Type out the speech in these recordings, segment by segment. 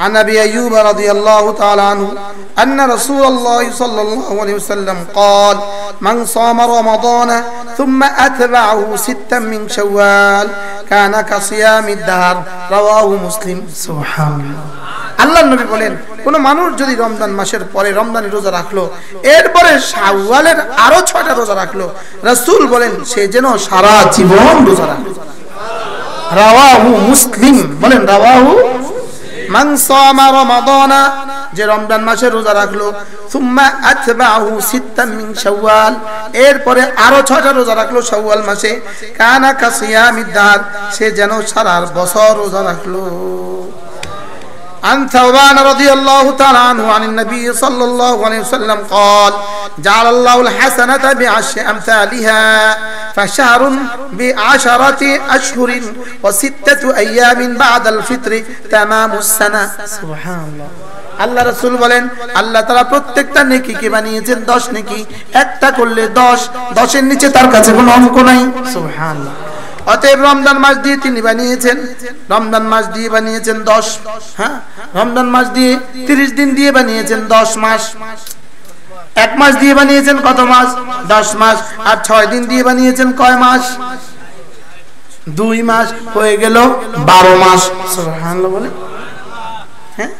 عن أبي أيوب رضي الله تعالى عنه أن رسول الله صلى الله عليه وسلم قال من صام رمضان ثم أتبعه ستا من شوال كان كصيام الدهر رواه مسلم سبحان الله আল্লাহর নবী বলেন কোন মানুষ যদি রমজান মাসের পরে রমজানের রোজা রাখলো এরপরে শাওয়ালের আরো 6টা রোজা রাখলো রাসূল বলেন সে যেন সারা জীবন রোজা রাখলো রাওয়াহু মুসলিম বলেন রাওয়াহু মান সামা রমাদানা যে রমজান মাসে রোজা রাখলো সুম্মা আতবাহু সিত্তান মিন শাওয়াল এরপরে আরো 6টা রোজা রাখলো শাওয়াল মাসে কানা কাসিয়ামিদ দার সে যেন সারা বছর রোজা রাখলো عن ثوبان رضي الله تعالى عنه عن النبي صلى الله عليه وسلم قال جعل الله الحسنة بعشر أمثالها فشهر ب10 أشهر و6 أيام بعد الفطر تمام السنة سبحان الله আল্লাহ রাসূল বলেন আল্লাহ তাআলা প্রত্যেকটা নেকিকে বানিয়েছেন 10 নেকি একটা করলে 10 10 এর নিচে তার কাছে কোনো অঙ্ক নাই সুবহানাল্লাহ অতএব রমজান মাস দিয়ে তিনি বানিয়েছেন রমজান মাস দিয়ে বানিয়েছেন 10 হ্যাঁ রমজান মাস দিয়ে 30 দিন দিয়ে বানিয়েছেন 10 মাস এক মাস দিয়ে বানিয়েছেন কত মাস 10 মাস আর 6 দিন দিয়ে বানিয়েছেন কয় মাস 2 মাস হয়ে গেল 12 মাস সুবহানাল্লাহ বলে হ্যাঁ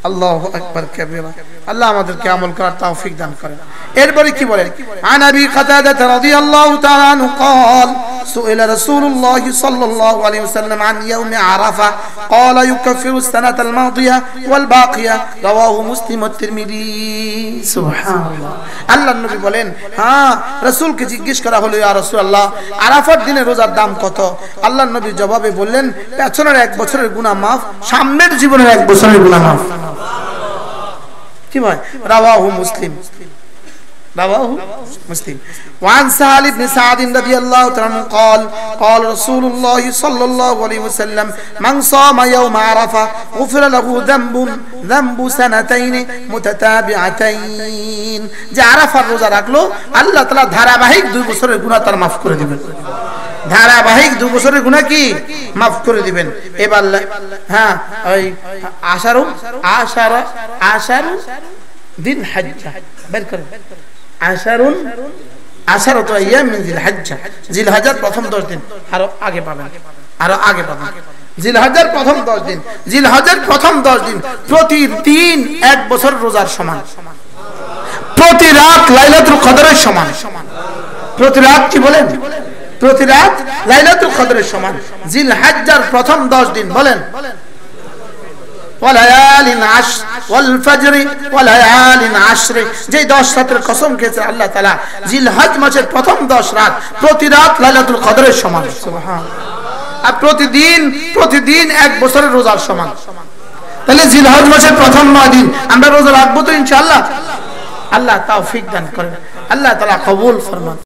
আল্লাহু আকবার কাবীরা আল্লাহ আমাদেরকে আমল করার তৌফিক দান করেন এরপরে কি বলেন আন আবি কাতাদা রাদিয়াল্লাহু তাআলা আনহু قال سئل رسول الله صلى الله عليه وسلم عن يوم عرفة قال يكفر السنة الماضية والباقية رواه مسلم والترمذي سبحان الله আল্লাহর নবী বলেন হ্যাঁ রাসূলকে জিজ্ঞেস করা হলো ইয়া রাসূলুল্লাহ আরাফার দিনে রোজার দাম কত আল্লাহর নবী জবাবে বললেন পেছনের 1 বছরের গুনাহ maaf সামনের জীবনের 1 বছরের গুনাহ maaf কি ভাই রাওয়াহু মুসলিম رواه مسلم وعن سهل بن سعد رضي الله عنه قال قال رسول الله صلى الله عليه وسلم من صام يوم عرفة غفر له ذنب سنتين متتابعتين যে আরাফার রোজা রাখলো আল্লাহ তাআলা ধারাবাহিক 2 বছরের গুনাহ তার maaf করে দিবেন ধারাবাহিক 2 বছরের গুনাহ কি maaf করে দিবেন এবার হ্যাঁ ওই আশারু দিন হজ্জা বের করেন আশারত আইয়াম মিন জিলহজ্জা জিলহজ্জার প্রথম 10 দিন আরো আগে পাবেন জিলহজ্জার প্রথম 10 দিন জিলহজ্জার প্রথম 10 দিন প্রতিদিন 1 বছর রোজার সমান প্রতি রাত লাইলাতুল কদরের সমান প্রতি রাত কি বলেন প্রতি রাত লাইলাতুল কদরের সমান জিলহজ্জার প্রথম 10 দিন বলেন وليال عشر والفجر وليال عشر যে 10 রাতের কসম খেয়েছে আল্লাহ তাআলা জিলহজ মাসের প্রথম 10 রাত প্রতি রাত লাইলাতুল কদরের সমান সুবহানাল্লাহ আর প্রতিদিন 1 বছরের রোজার সমান তাহলে জিলহজ মাসের প্রথম 9 দিন আমরা রোজা রাখবো তো ইনশাআল্লাহ আল্লাহ তৌফিক দান করেন আল্লাহ তাআলা কবুল ফরমান